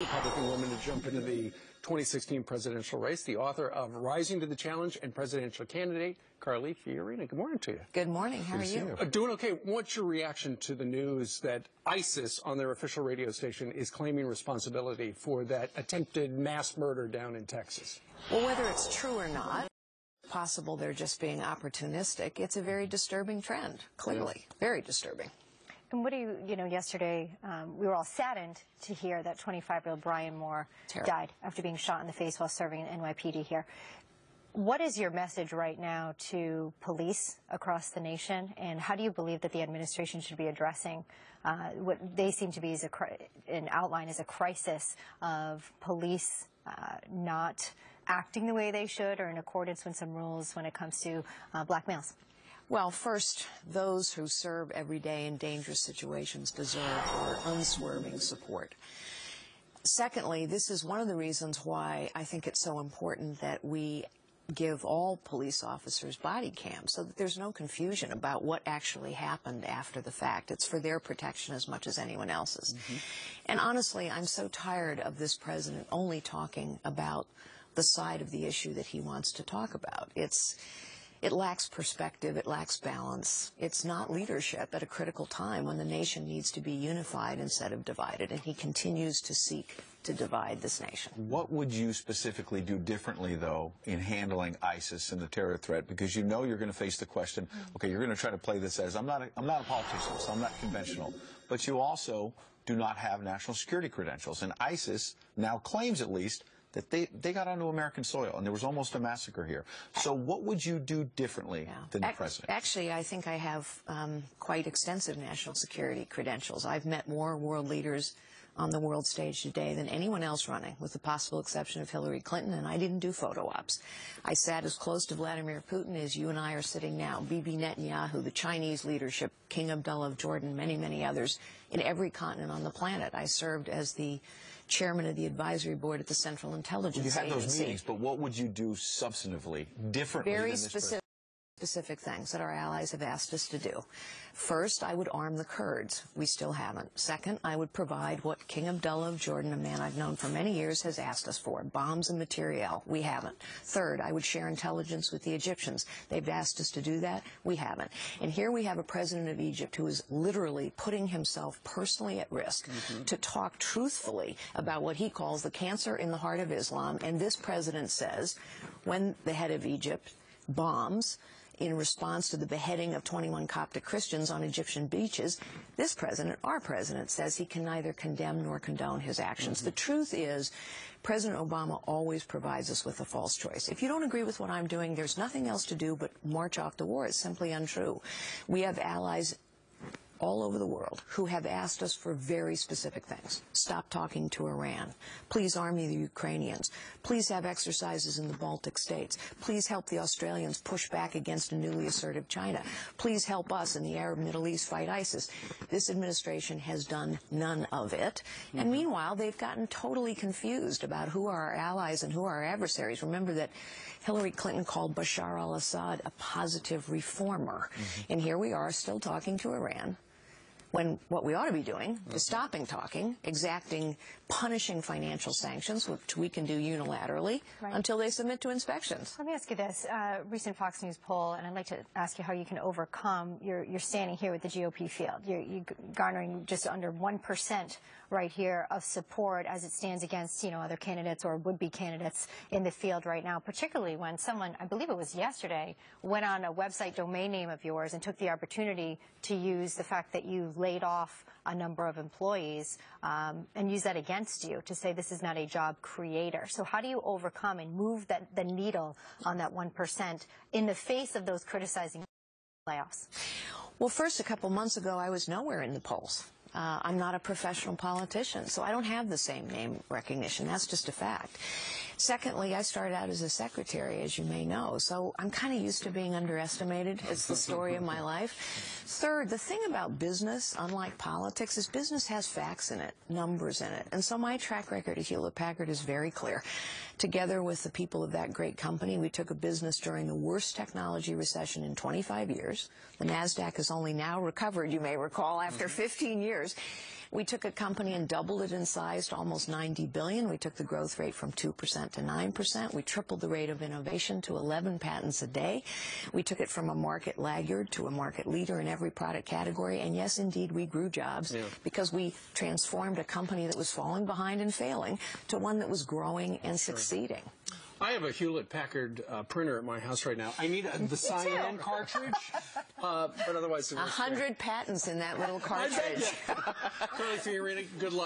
Republican woman to jump into the 2016 presidential race, the author of Rising to the Challenge and presidential candidate, Carly Fiorina. Good morning to you. Good morning. How are you? Doing okay. What's your reaction to the news that ISIS on their official radio station is claiming responsibility for that attempted mass murder down in Texas? Well, whether it's true or not, possible they're just being opportunistic, it's a very disturbing trend, clearly. Very disturbing. And what do you know, yesterday we were all saddened to hear that 25-year-old Brian Moore died after being shot in the face while serving in NYPD here. What is your message right now to police across the nation, and how do you believe that the administration should be addressing what they seem to be as an outline as a crisis of police not acting the way they should or in accordance with some rules when it comes to black males? Well, first, those who serve every day in dangerous situations deserve our unswerving support. Secondly, this is one of the reasons why I think it's so important that we give all police officers body cams so that there's no confusion about what actually happened after the fact. It's for their protection as much as anyone else's. And honestly, I'm so tired of this president only talking about the side of the issue that he wants to talk about. It lacks perspective, it lacks balance. It's not leadership at a critical time when the nation needs to be unified instead of divided, and he continues to seek to divide this nation. What would you specifically do differently, though, in handling ISIS and the terror threat? Because you know you're going to face the question, okay, you're going to try to play this as, I'm not a politician, so I'm not conventional, but you also do not have national security credentials. And ISIS now claims, at least, that they got onto American soil, and there was almost a massacre here. So what would you do differently than the president? Actually, I think I have quite extensive national security credentials. I've met more world leaders on the world stage today than anyone else running, with the possible exception of Hillary Clinton, and I didn't do photo ops. I sat as close to Vladimir Putin as you and I are sitting now, Bibi Netanyahu, the Chinese leadership, King Abdullah of Jordan, many, many others, in every continent on the planet. I served as the chairman of the advisory board at the Central Intelligence Agency. You had those meetings, but what would you do substantively differently Very than this specific things that our allies have asked us to do. First, I would arm the Kurds. We still haven't. Second, I would provide what King Abdullah of Jordan, a man I've known for many years, has asked us for, bombs and materiel. We haven't. Third, I would share intelligence with the Egyptians. They've asked us to do that. We haven't. And here we have a president of Egypt who is literally putting himself personally at risk to talk truthfully about what he calls the cancer in the heart of Islam. And this president says, when the head of Egypt bombs in response to the beheading of 21 Coptic Christians on Egyptian beaches, this president, our president, says he can neither condemn nor condone his actions. The truth is, President Obama always provides us with a false choice. If you don't agree with what I'm doing, there's nothing else to do but march off the war. It's simply untrue. We have allies all over the world who have asked us for very specific things. Stop talking to Iran. Please arm the Ukrainians. Please have exercises in the Baltic states. Please help the Australians push back against a newly assertive China. Please help us in the Arab Middle East fight ISIS. This administration has done none of it. And meanwhile, they've gotten totally confused about who are our allies and who are our adversaries. Remember that Hillary Clinton called Bashar al-Assad a positive reformer. And here we are still talking to Iran, when what we ought to be doing is stopping talking, exacting, punishing financial sanctions, which we can do unilaterally, until they submit to inspections. Let me ask you this. Recent Fox News poll, and I'd like to ask you how you can overcome, you're standing here with the GOP field. You're garnering just under 1% right here of support as it stands against, you know, other candidates or would-be candidates in the field right now, particularly when someone, I believe it was yesterday, went on a website domain name of yours and took the opportunity to use the fact that you laid off a number of employees and use that against you to say this is not a job creator. So how do you overcome and move the needle on that 1% in the face of those criticizing layoffs? Well, first, a couple months ago, I was nowhere in the polls. I'm not a professional politician, so I don't have the same name recognition. That's just a fact. Secondly, I started out as a secretary, as you may know, so I'm kind of used to being underestimated. It's the story of my life. Third, the thing about business, unlike politics, is business has facts in it, numbers in it. And so my track record at Hewlett-Packard is very clear. Together with the people of that great company, we took a business during the worst technology recession in 25 years. The NASDAQ has only now recovered, you may recall, after 15 years. We took a company and doubled it in size to almost $90 billion. We took the growth rate from 2% to 9%. We tripled the rate of innovation to 11 patents a day. We took it from a market laggard to a market leader in every product category. And yes, indeed, we grew jobs because we transformed a company that was falling behind and failing to one that was growing and succeeding. I have a Hewlett-Packard printer at my house right now. I need the cyan cartridge, but otherwise... 100 patents in that little cartridge. Carly Fiorina, good luck.